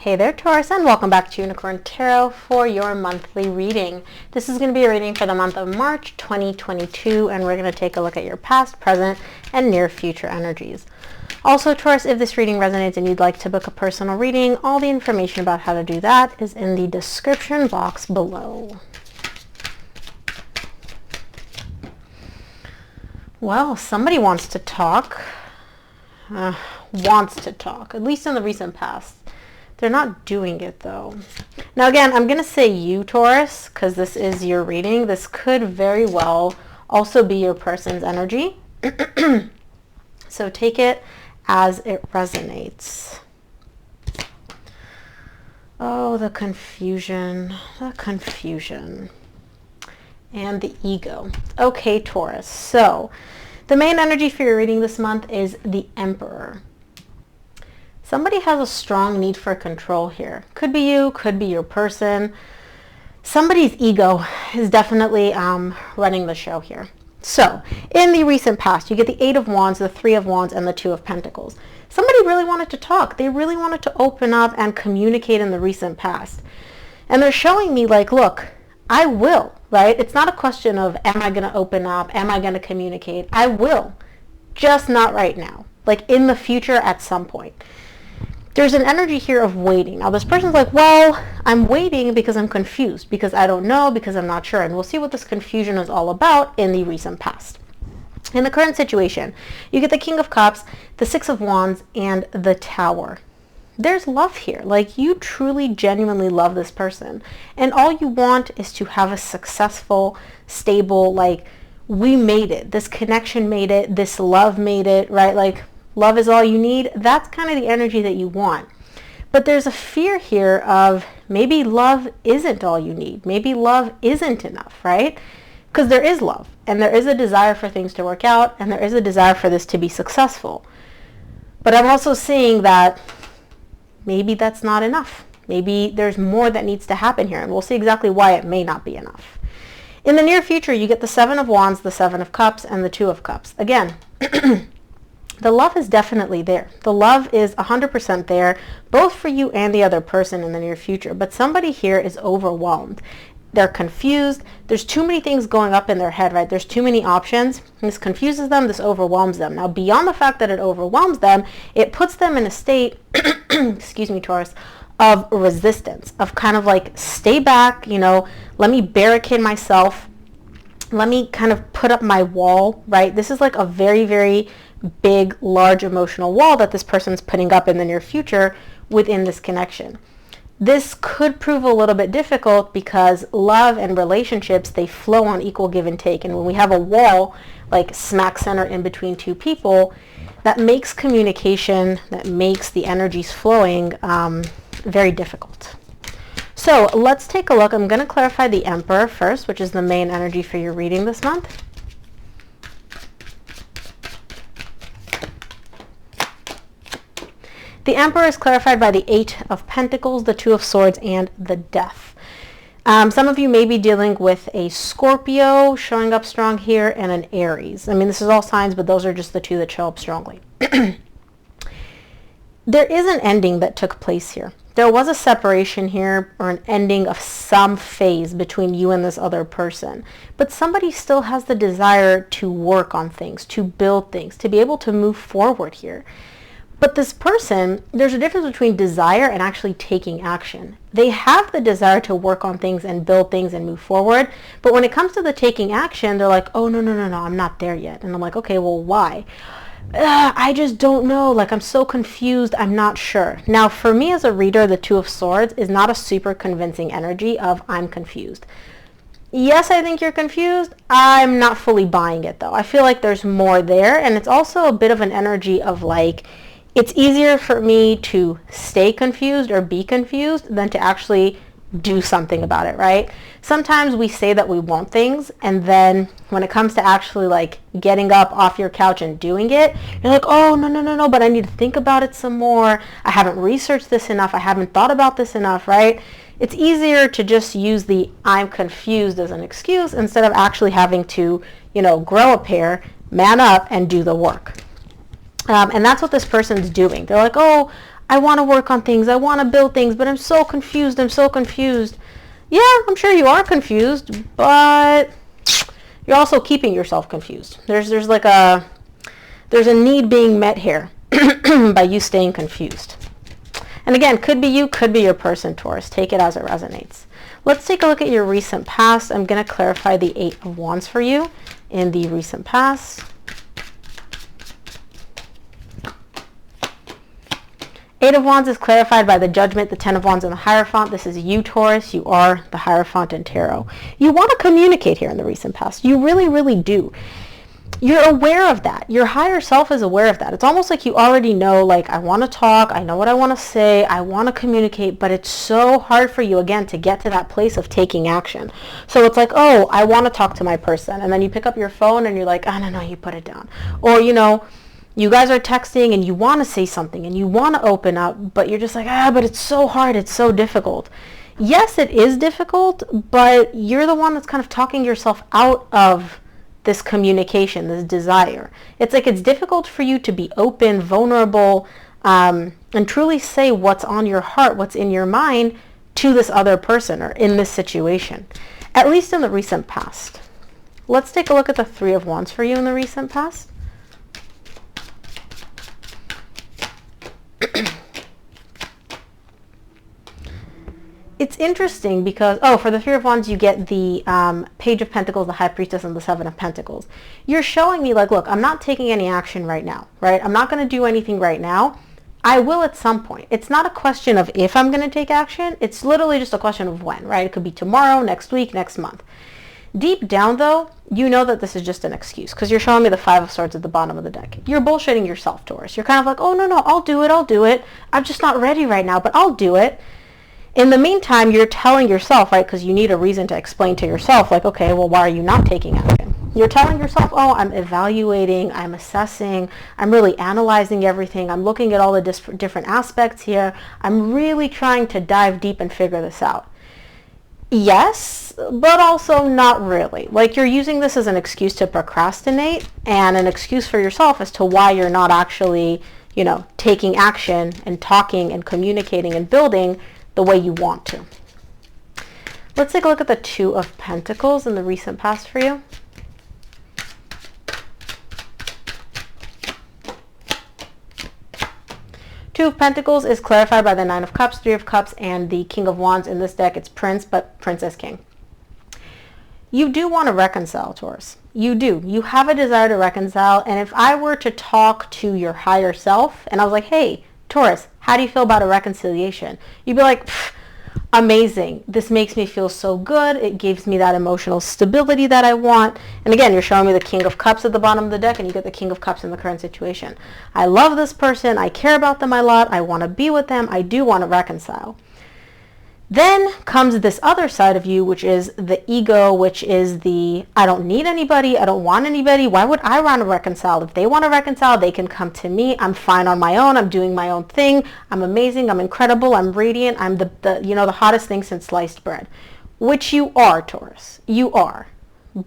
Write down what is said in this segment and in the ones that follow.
Hey there, Taurus, and welcome back to Unicorn Tarot for your monthly reading. This is going to be a reading for the month of March 2022, and we're going to take a look at your past, present, and near future energies. Also, Taurus, if this reading resonates and you'd like to book a personal reading, all the information about how to do that is in the description box below. Well, somebody wants to talk. At least in the recent past. They're not doing it though. Now again, I'm going to say you, Taurus, because this is your reading. This could very well also be your person's energy. So take it as it resonates. Oh, the confusion, and the ego. Okay, Taurus. So the main energy for your reading this month is the Emperor. Somebody has a strong need for control here. Could be you, could be your person. Somebody's ego is definitely running the show here. So, in the recent past, you get the 8 of Wands, the 3 of Wands, and the 2 of Pentacles. Somebody really wanted to talk. They really wanted to open up and communicate in the recent past. And they're showing me like, look, I will, right? It's not a question of, am I going to open up? Am I going to communicate? I will, just not right now. Like in the future at some point. There's an energy here of waiting. Now this person's like, well, I'm waiting because I'm confused, because I don't know, because I'm not sure. And we'll see what this confusion is all about in the recent past. In the current situation, you get the King of Cups, the 6 of Wands, and the Tower. There's love here. Like you truly, genuinely love this person. And all you want is to have a successful, stable, like we made it. This connection made it. This love made it, right? Like love is all you need. That's kind of the energy that you want. But there's a fear here of maybe love isn't all you need. Maybe love isn't enough, right? Because there is love and there is a desire for things to work out and there is a desire for this to be successful. But I'm also seeing that maybe that's not enough. Maybe there's more that needs to happen here, and we'll see exactly why it may not be enough. In the near future, you get the 7 of Wands, the 7 of Cups, and the 2 of Cups. Again, the love is definitely there. The love is 100% there, both for you and the other person in the near future. But somebody here is overwhelmed. They're confused. There's too many things going up in their head, right? There's too many options. This confuses them. This overwhelms them. Now, beyond the fact that it overwhelms them, it puts them in a state, excuse me, Taurus, of resistance, of kind of like, stay back, you know, let me barricade myself. Let me kind of put up my wall, right? This is like a very, very big, large emotional wall that this person's putting up in the near future within this connection. This could prove a little bit difficult because love and relationships, they flow on equal give and take. And when we have a wall, like smack center in between two people, that makes communication, that makes the energies flowing very difficult. So let's take a look. I'm going to clarify the Emperor first, which is the main energy for your reading this month. The Emperor is clarified by the 8 of Pentacles, the 2 of Swords, and the Death. Some of you may be dealing with a Scorpio showing up strong here and an Aries. I mean, this is all signs, but those are just the two that show up strongly. There is an ending that took place here. There was a separation here or an ending of some phase between you and this other person. But somebody still has the desire to work on things, to build things, to be able to move forward here. But this person, there's a difference between desire and actually taking action. They have the desire to work on things and build things and move forward. But when it comes to the taking action, they're like, oh, no, I'm not there yet. And I'm like, okay, well, why? I just don't know. Like, I'm so confused. I'm not sure. Now, for me as a reader, the 2 of Swords is not a super convincing energy of I'm confused. Yes, I think you're confused. I'm not fully buying it, though. I feel like there's more there. And it's also a bit of an energy of like, it's easier for me to stay confused or be confused than to actually do something about it, right? Sometimes we say that we want things, and then when it comes to actually like getting up off your couch and doing it, you're like, oh, no, but I need to think about it some more. I haven't researched this enough. I haven't thought about this enough, right? It's easier to just use the I'm confused as an excuse instead of actually having to, you know, grow a pair, man up, and do the work. And that's what this person's doing. They're like, oh, I want to work on things. I want to build things, but I'm so confused. I'm so confused. Yeah, I'm sure you are confused, but you're also keeping yourself confused. There's a need being met here by you staying confused. And again, could be you, could be your person, Taurus. Take it as it resonates. Let's take a look at your recent past. I'm going to clarify the 8 of Wands for you in the recent past. 8 of Wands is clarified by the Judgment, the 10 of Wands, and the Hierophant. This is you, Taurus. You are the Hierophant in Tarot. You want to communicate here in the recent past. You really, really do. You're aware of that. Your higher self is aware of that. It's almost like you already know, like, I want to talk, I know what I want to say, I want to communicate, but it's so hard for you, again, to get to that place of taking action. So it's like, oh, I want to talk to my person. And then you pick up your phone and you're like, oh, no, you put it down. Or, you know, you guys are texting and you want to say something and you want to open up, but you're just like, but it's so hard, it's so difficult. Yes, it is difficult, but you're the one that's kind of talking yourself out of this communication, this desire. It's like it's difficult for you to be open, vulnerable, and truly say what's on your heart, what's in your mind to this other person or in this situation, at least in the recent past. Let's take a look at the 3 of Wands for you in the recent past. It's interesting because, for the 3 of Wands, you get the Page of Pentacles, the High Priestess, and the 7 of Pentacles. You're showing me, like, look, I'm not taking any action right now, right? I'm not going to do anything right now. I will at some point. It's not a question of if I'm going to take action. It's literally just a question of when, right? It could be tomorrow, next week, next month. Deep down, though, you know that this is just an excuse because you're showing me the 5 of Swords at the bottom of the deck. You're bullshitting yourself, Taurus. You're kind of like, oh, no, I'll do it. I'm just not ready right now, but I'll do it. In the meantime, you're telling yourself, right, because you need a reason to explain to yourself, like, okay, well, why are you not taking action? You're telling yourself, oh, I'm evaluating, I'm assessing, I'm really analyzing everything, I'm looking at all the different aspects here, I'm really trying to dive deep and figure this out. Yes, but also not really. Like, you're using this as an excuse to procrastinate and an excuse for yourself as to why you're not actually, you know, taking action and talking and communicating and building the way you want to. Let's take a look at the 2 of Pentacles in the recent past for you. Two of Pentacles is clarified by the 9 of Cups, 3 of Cups, and the King of Wands. In this deck, it's Prince, but Princess King. You do want to reconcile, Taurus. You do. You have a desire to reconcile, and if I were to talk to your higher self, and I was like, hey, Taurus, how do you feel about a reconciliation? You'd be like, amazing. This makes me feel so good. It gives me that emotional stability that I want. And again, you're showing me the King of Cups at the bottom of the deck, and you get the King of Cups in the current situation. I love this person. I care about them a lot. I want to be with them. I do want to reconcile. Then comes this other side of you, which is the ego, which is the, I don't need anybody, I don't want anybody, why would I want to reconcile? If they want to reconcile, they can come to me, I'm fine on my own, I'm doing my own thing, I'm amazing, I'm incredible, I'm radiant, I'm the hottest thing since sliced bread. Which you are, Taurus, you are.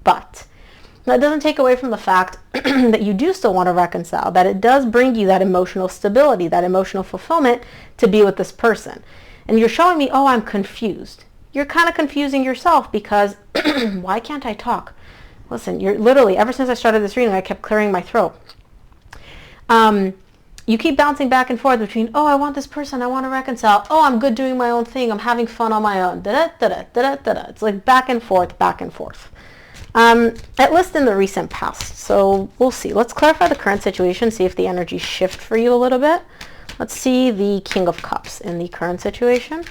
But that doesn't take away from the fact that you do still want to reconcile, that it does bring you that emotional stability, that emotional fulfillment to be with this person. And you're showing me, oh, I'm confused. You're kind of confusing yourself because why can't I talk? Listen, you're literally, ever since I started this reading, I kept clearing my throat. You keep bouncing back and forth between, oh, I want this person, I want to reconcile. Oh, I'm good doing my own thing. I'm having fun on my own. Da-da-da-da-da-da-da. It's like back and forth, back and forth. At least in the recent past. So we'll see. Let's clarify the current situation, see if the energies shift for you a little bit. Let's see the King of Cups in the current situation.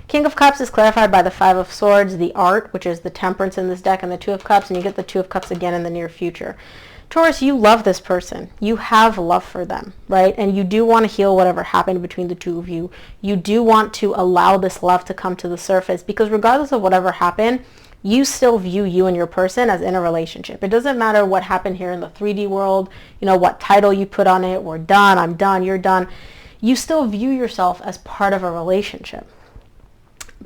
King of Cups is clarified by the 5 of Swords, the Art, which is the Temperance in this deck, and the 2 of Cups, and you get the 2 of Cups again in the near future. Taurus, you love this person. You have love for them, right? And you do want to heal whatever happened between the two of you. You do want to allow this love to come to the surface because regardless of whatever happened, you still view you and your person as in a relationship. It doesn't matter what happened here in the 3D world, you know, what title you put on it, we're done, I'm done, you're done. You still view yourself as part of a relationship.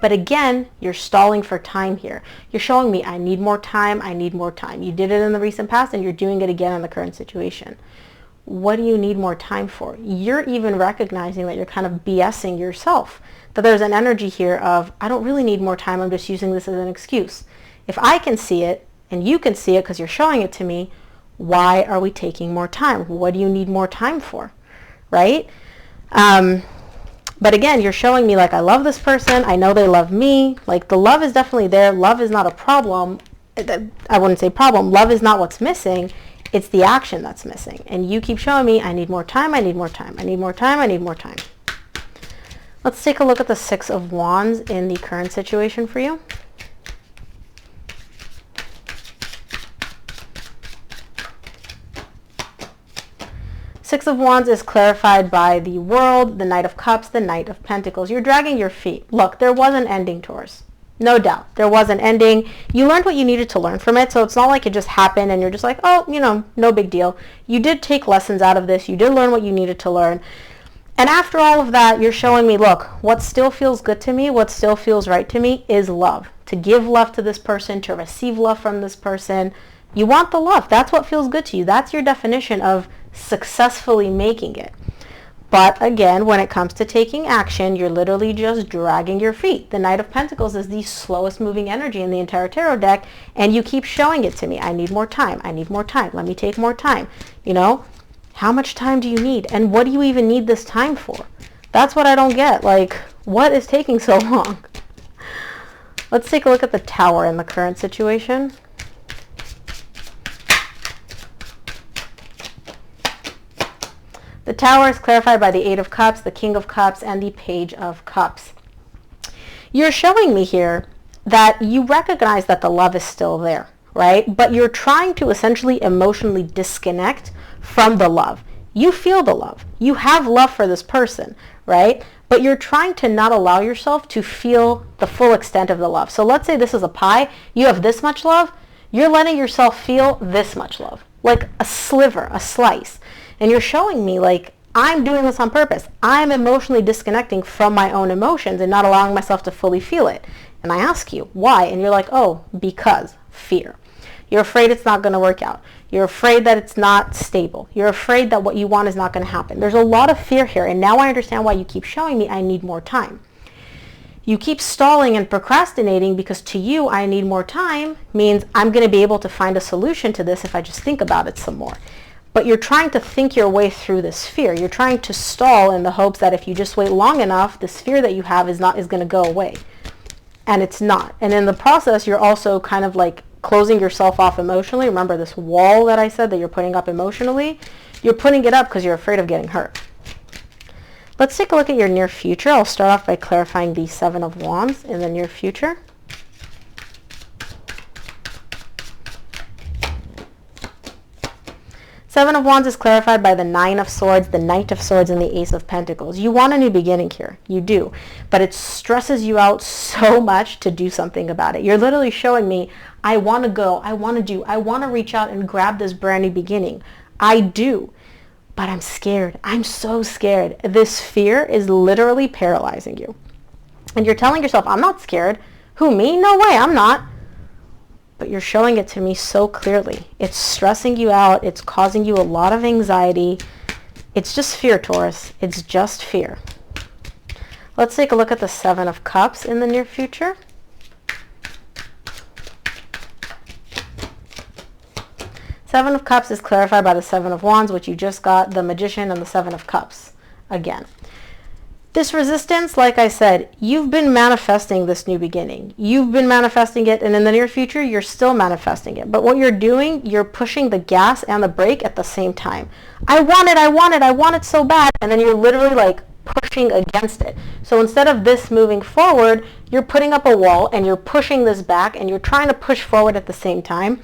But again, you're stalling for time here. You're showing me, I need more time, I need more time. You did it in the recent past and you're doing it again in the current situation. What do you need more time for? You're even recognizing that you're kind of BSing yourself. That there's an energy here of, I don't really need more time, I'm just using this as an excuse. If I can see it, and you can see it because you're showing it to me, why are we taking more time? What do you need more time for? Right? But again, you're showing me like, I love this person. I know they love me. Like the love is definitely there. Love is not a problem. I wouldn't say problem. Love is not what's missing. It's the action that's missing. And you keep showing me, I need more time. I need more time. I need more time. I need more time. Let's take a look at the Six of Wands in the current situation for you. Six of Wands is clarified by the World, the Knight of Cups, the Knight of Pentacles. You're dragging your feet. Look, there was an ending, Taurus. No doubt. There was an ending. You learned what you needed to learn from it, so it's not like it just happened and you're just like, oh, you know, no big deal. You did take lessons out of this. You did learn what you needed to learn. And after all of that, you're showing me, look, what still feels good to me, what still feels right to me is love. To give love to this person, to receive love from this person. You want the love. That's what feels good to you. That's your definition of successfully making it. But again, when it comes to taking action, you're literally just dragging your feet. The Knight of Pentacles is the slowest moving energy in the entire tarot deck, and you keep showing it to me. I need more time. I need more time. Let me take more time. You know, how much time do you need? And what do you even need this time for? That's what I don't get. Like, what is taking so long? Let's take a look at the Tower in the current situation. The Tower is clarified by the Eight of Cups, the King of Cups, and the Page of Cups. You're showing me here that you recognize that the love is still there, right? But you're trying to essentially emotionally disconnect from the love. You feel the love. You have love for this person, right? But you're trying to not allow yourself to feel the full extent of the love. So let's say this is a pie. You have this much love. You're letting yourself feel this much love, like a sliver, a slice. And you're showing me like, I'm doing this on purpose. I'm emotionally disconnecting from my own emotions and not allowing myself to fully feel it. And I ask you, why? And you're like, oh, because fear. You're afraid it's not going to work out. You're afraid that it's not stable. You're afraid that what you want is not going to happen. There's a lot of fear here. And now I understand why you keep showing me I need more time. You keep stalling and procrastinating because to you, I need more time means I'm going to be able to find a solution to this if I just think about it some more. But you're trying to think your way through this fear. You're trying to stall in the hopes that if you just wait long enough, this fear that you have is going to go away. And it's not. And in the process, you're also kind of like closing yourself off emotionally. Remember this wall that I said that you're putting up emotionally? You're putting it up because you're afraid of getting hurt. Let's take a look at your near future. I'll start off by clarifying the Seven of Wands in the near future. Seven of Wands is clarified by the Nine of Swords, the Knight of Swords, and the Ace of Pentacles. You want a new beginning here. You do. But it stresses you out so much to do something about it. You're literally showing me, I want to go, I want to do, I want to reach out and grab this brand new beginning. I do. But I'm scared. I'm so scared. This fear is literally paralyzing you. And you're telling yourself, I'm not scared. Who, me? No way, I'm not. But you're showing it to me so clearly. It's stressing you out. It's causing you a lot of anxiety. It's just fear, Taurus. It's just fear. Let's take a look at the Seven of Cups in the near future. Seven of Cups is clarified by the Seven of Wands, which you just got, the Magician, and the Seven of Cups again. This resistance, like I said, you've been manifesting this new beginning. You've been manifesting it, and in the near future, you're still manifesting it. But what you're doing, you're pushing the gas and the brake at the same time. I want it, I want it, I want it so bad. And then you're literally like pushing against it. So instead of this moving forward, you're putting up a wall and you're pushing this back and you're trying to push forward at the same time.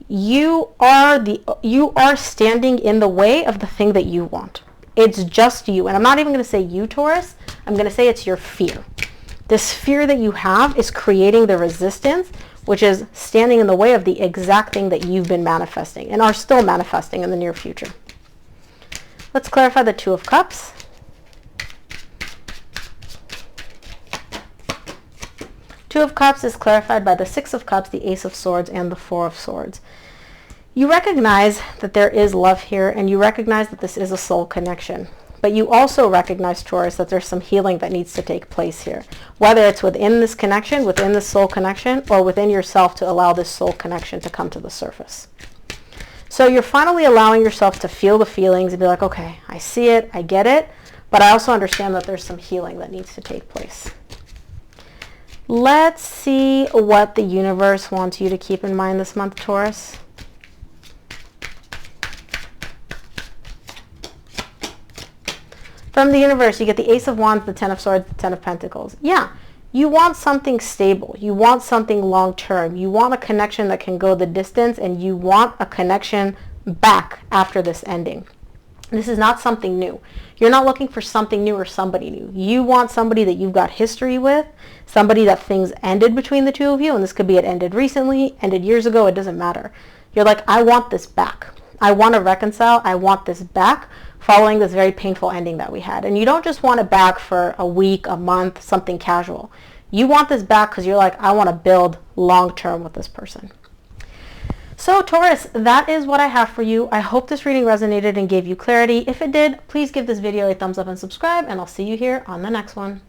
You are standing in the way of the thing that you want. It's just you. And I'm not even going to say you, Taurus. I'm going to say it's your fear. This fear that you have is creating the resistance, which is standing in the way of the exact thing that you've been manifesting and are still manifesting in the near future. Let's clarify the Two of Cups. Two of Cups is clarified by the Six of Cups, the Ace of Swords, and the Four of Swords. You recognize that there is love here, and you recognize that this is a soul connection. But you also recognize, Taurus, that there's some healing that needs to take place here. Whether it's within this connection, within this soul connection, or within yourself to allow this soul connection to come to the surface. So you're finally allowing yourself to feel the feelings and be like, okay, I see it, I get it, but I also understand that there's some healing that needs to take place. Let's see what the universe wants you to keep in mind this month, Taurus. From the universe, you get the Ace of Wands, the Ten of Swords, the Ten of Pentacles. Yeah, you want something stable. You want something long-term. You want a connection that can go the distance, and you want a connection back after this ending. This is not something new. You're not looking for something new or somebody new. You want somebody that you've got history with, somebody that things ended between the two of you, and this could be it ended recently, ended years ago, it doesn't matter. You're like, I want this back. I want to reconcile. I want this back following this very painful ending that we had. And you don't just want it back for a week, a month, something casual. You want this back because you're like, I want to build long-term with this person. So Taurus, that is what I have for you. I hope this reading resonated and gave you clarity. If it did, please give this video a thumbs up and subscribe, and I'll see you here on the next one.